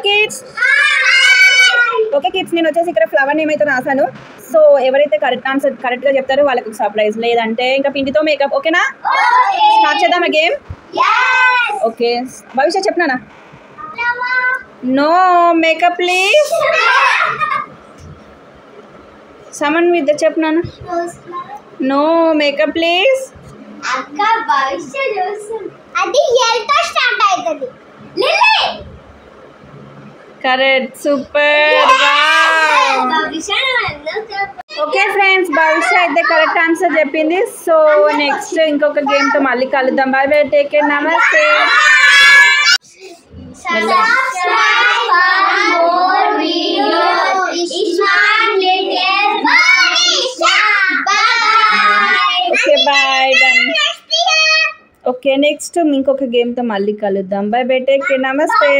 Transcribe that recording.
Hi kids. Okay kids, నేను వచ్చేసి ఇక్కడ ఫ్లవర్ నేమ్ అయితే రాశాను. సో ఎవరైతే కరెక్ట్గా చెప్తారో వాళ్ళకి సర్ప్రైజ్, లేదంటే ఇంకా పిండితో మేకప్. ఓకేనా? స్టార్ట్ చేద్దాం గేమ్. ఓకే భవిష్యత్ చెప్పనా? No makeup please. సమన్ విత్ చెప్పనా? No makeup please. అక్క భవిష్యత్ చూస్తుంది, అది ఎల్తో స్టార్ట్ అవుతుంది. Lily correct, super. Okay friends, Bhavishya అయితే కరెక్ట్ ఆన్సర్ చెప్పింది. సో నెక్స్ట్ ఇంకొక గేమ్తో మళ్ళీ కలుద్దాం. బై బై, టేక్ కేర్, నమస్తే. Okay bye, done. Okay next ఇంకొక గేమ్తో మళ్ళీ కలుద్దాం. బై బై, టేక్ కేర్, నమస్తే.